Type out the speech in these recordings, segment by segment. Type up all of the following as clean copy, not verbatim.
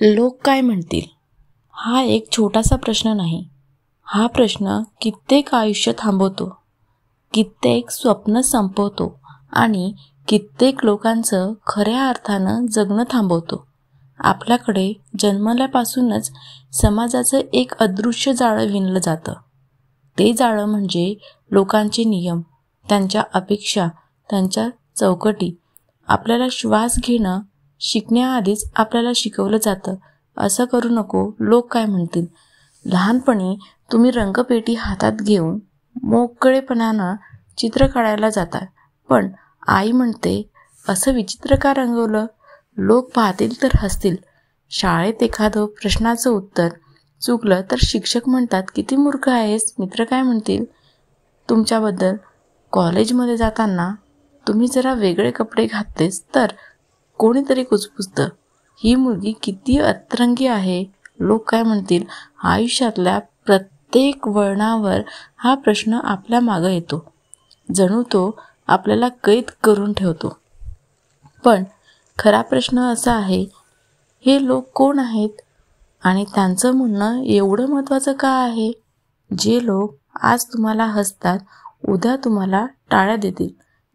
लोक काय म्हणतील हा एक छोटासा प्रश्न नाही. हा प्रश्न कित्येक आयुष्य थांबवतो, कित्येक स्वप्न संपवतो आणि कित्येक लोकांचं खऱ्या अर्थानं जगणं थांबवतो. आपल्याकडे जन्मल्यापासूनच समाजाचं एक अदृश्य जाळं विणलं जातं. ते जाळं म्हणजे लोकांचे नियम, त्यांच्या अपेक्षा, त्यांच्या चौकटी. आपल्याला श्वास घेणं शिकण्याआधीच आपल्याला शिकवलं जातं, असं करू नको, लोक काय म्हणतील. लहानपणी तुम्ही रंगपेटी हातात घेऊन मोकळेपणानं चित्र काढायला जाता, पण आई म्हणते असं विचित्र का रंगवलं. लोक पाहतील तर हसतील. शाळेत एखादं प्रश्नाचं उत्तर चुकलं तर शिक्षक म्हणतात किती मूर्ख आहेस. मित्र काय म्हणतील तुमच्याबद्दल. कॉलेजमध्ये जाताना तुम्ही जरा वेगळे कपडे घातलेस तर कोणीतरी कुजबुजतं, ही मुलगी किती अतरंगी आहे. लोक काय म्हणतील. आयुष्यातल्या प्रत्येक वळणावर हा प्रश्न आपल्या मागं येतो, जणू तो आपल्याला कैद करून ठेवतो. पण खरा प्रश्न असा आहे, हे लोक कोण आहेत आणि त्यांचं म्हणणं एवढं महत्त्वाचं का आहे. जे लोक आज तुम्हाला हसतात उद्या तुम्हाला टाळ्या देतील.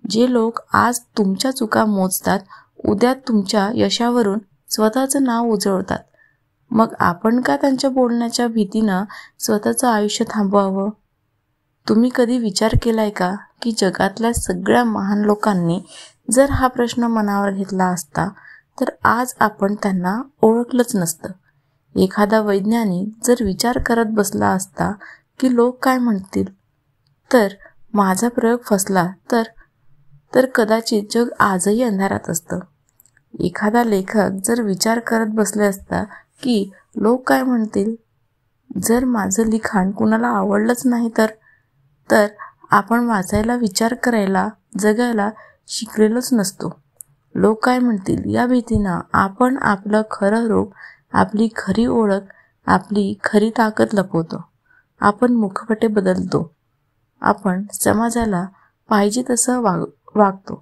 जे लोक आज तुमच्या चुका मोजतात उद्या तुमच्या यशावरून स्वतःचं नाव उजळवतात. मग आपण का त्यांच्या बोलण्याच्या भीतीनं स्वतःचं आयुष्य थांबवावं. तुम्ही कधी विचार केलाय का की जगातल्या सगळ्या महान लोकांनी जर हा प्रश्न मनावर घेतला असता तर आज आपण त्यांना ओळखलंच नसतं. एखादा वैज्ञानिक जर विचार करत बसला असता की लोक काय म्हणतील, तर माझा प्रयोग फसला तर कदाचित जग आजही अंधारात असतं. एखादा लेखक जर विचार करत बसले असता की लोक काय म्हणतील, जर माझं लिखाण कुणाला आवडलंच नाही तर आपण वाचायला, विचार करायला, जगायला शिकलेलोच नसतो. लोक काय म्हणतील या भीतीनं आपण आपलं खरं रूप, आपली खरी ओळख, आपली खरी ताकद लपवतो. आपण मुखवटे बदलतो, आपण समाजाला पाहिजे तसं वागतो,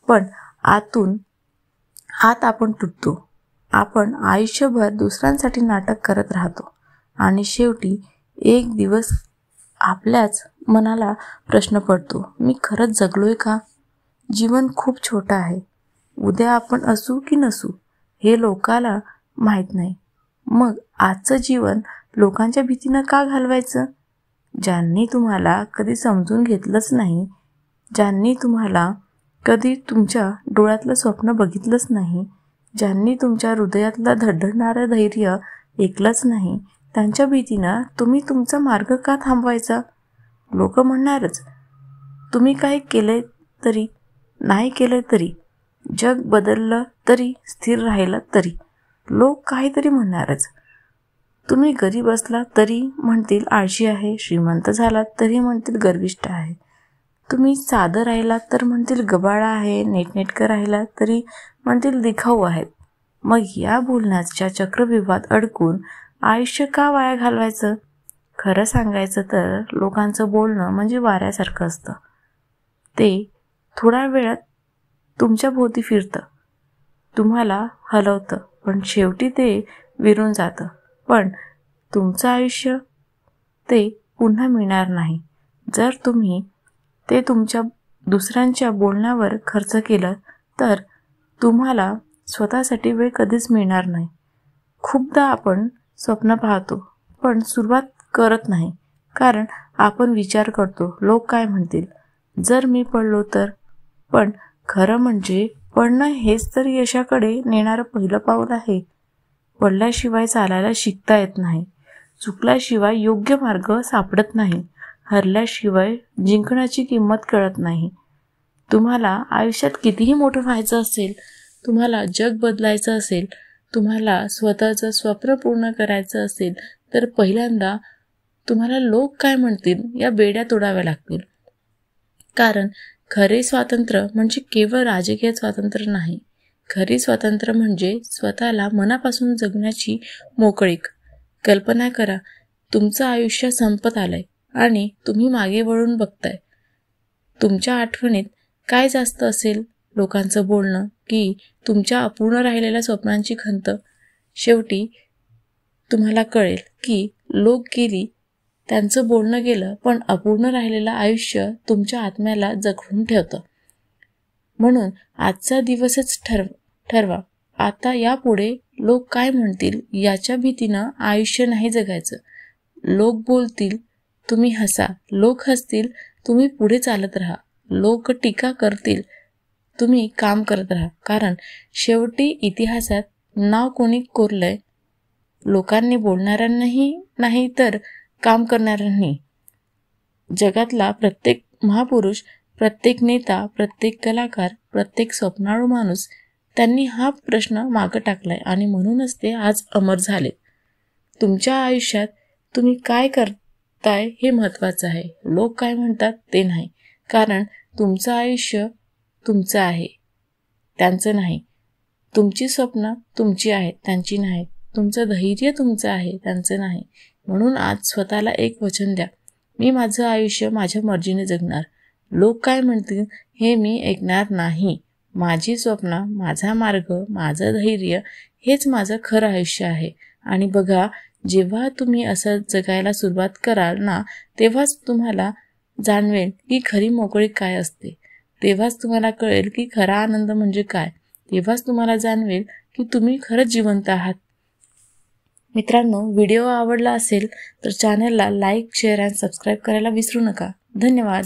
पण आत आपण तुटतो. आपण आयुष्यभर दुसऱ्यांसाठी नाटक करत राहतो आणि शेवटी एक दिवस आपल्याच मनाला प्रश्न पडतो, मी खरंच जगलोय का. जीवन खूप छोटं आहे. उद्या आपण असू की नसू हे लोकाला माहीत नाही. मग आजचं जीवन लोकांच्या भीतीनं का घालवायचं. ज्यांनी तुम्हाला कधी समजून घेतलंच नाही, ज्यांनी तुम्हाला कधी तुमच्या डोळ्यातलं स्वप्न बघितलंच नाही, ज्यांनी तुमच्या हृदयातलं धडधडणारं धैर्य ऐकलंच नाही, त्यांच्या भीतीनं तुम्ही तुमचा मार्ग का थांबवायचा. लोक म्हणणारच, तुम्ही काही केले तरी नाही केले तरी, जग बदललं तरी, स्थिर राहिलं तरी, लोक काहीतरी म्हणणारच. तुम्ही गरीब असला तरी म्हणतील आळशी आहे, श्रीमंत झालात तरी म्हणतील गर्विष्ठ आहे, तुम्ही साधं राहिलात तर म्हणतील गबाळा आहे, नेटनेटकं राहिलात तरी म्हणतील दिखाऊ आहेत. मग या बोलण्याच्या चक्रव्यूहात अडकून आयुष्य का वाया घालवायचं. खरं सांगायचं तर लोकांचं बोलणं म्हणजे वाऱ्यासारखं असतं. ते थोड्या वेळात तुमच्या भोवती फिरतं, तुम्हाला हलवतं, पण शेवटी ते विरून जातं. पण तुमचं आयुष्य ते पुन्हा मिळणार नाही. जर तुम्ही ते तुमच्या दुसऱ्यांच्या बोलण्यावर खर्च केलं तर तुम्हाला स्वतःसाठी वेळ कधीच मिळणार नाही. खूपदा आपण स्वप्न पाहतो पण सुरुवात करत नाही, कारण आपण विचार करतो लोक काय म्हणतील, जर मी पडलो तर. पण खरं म्हणजे पडणं हेच तर यशाकडे नेणारं पहिलं पाऊल आहे. पडल्याशिवाय चालायला शिकता येत नाही, चुकल्याशिवाय योग्य मार्ग सापडत नाही, हरल्याशिवाय जिंकण्याची किंमत कळत नाही. तुम्हाला आयुष्यात कितीही मोठं व्हायचं असेल, तुम्हाला जग बदलायचं असेल, तुम्हाला स्वतःचं स्वप्न पूर्ण करायचं असेल तर पहिल्यांदा तुम्हाला लोक काय म्हणतील या बेड्या तोडाव्या लागतील. कारण खरे स्वातंत्र्य म्हणजे केवळ राजकीय स्वातंत्र्य नाही. खरे स्वातंत्र्य म्हणजे स्वतःला मनापासून जगण्याची मोकळीक. कल्पना करा, तुमचं आयुष्य संपत आलंय आणि तुम्ही मागे वळून बघताय. तुमच्या आठवणीत काय जास्त असेल, लोकांचं बोलणं की तुमच्या अपूर्ण राहिलेल्या स्वप्नांची खंत. शेवटी तुम्हाला कळेल की लोक गेली, त्यांचं बोलणं गेलं, पण अपूर्ण राहिलेलं आयुष्य तुमच्या आत्म्याला जखडून ठेवतं. म्हणून आजचा दिवसच ठरवा. आता यापुढे लोक काय म्हणतील याच्या भीतीनं आयुष्य नाही जगायचं. लोक बोलतील, तुम्ही हसा. लोक हसतील, तुम्ही पुढे चालत राहा. लोक टीका करतील, तुम्ही काम करत राहा. कारण शेवटी इतिहासात नाव कोणी कोरलंय? लोकांनी बोलणाऱ्यांनाही नाही तर काम करणाऱ्यांनी. जगातला प्रत्येक महापुरुष, प्रत्येक नेता, प्रत्येक कलाकार, प्रत्येक स्वप्नाळू माणूस त्यांनी हा प्रश्न मागं टाकलाय आणि म्हणूनच ते आज अमर झाले. तुमच्या आयुष्यात तुम्ही काय करताय हे महत्त्वाचं आहे. लोक काय म्हणतात ते नाही. कारण तुमचं आयुष्य तुमचं आहे, त्यांचं नाही. तुमची स्वप्न तुमची आहेत, त्यांची नाहीत. तुमचं धैर्य तुमचं आहे, त्यांचं नाही. म्हणून आज स्वतःला एक वचन द्या, मी माझं आयुष्य माझ्या मर्जीने जगणार. लोक काय म्हणतील हे मी ऐकणार नाही. माझी स्वप्न, माझा मार्ग, माझं धैर्य हेच माझं खरं आयुष्य आहे. आणि बघा, जेव्हा तुम्ही असं जगायला सुरुवात कराल ना, तेव्हाच तुम्हाला जाणवेल की खरी मोकळीक काय असते. तेव्हाच तुम्हाला कळेल की खरा आनंद म्हणजे काय. तेव्हाच तुम्हाला जाणवेल की तुम्ही खरंच जिवंत आहात. मित्रांनो, व्हिडिओ आवडला असेल तर चॅनलला लाईक, शेअर आणि सबस्क्राईब करायला विसरू नका. धन्यवाद.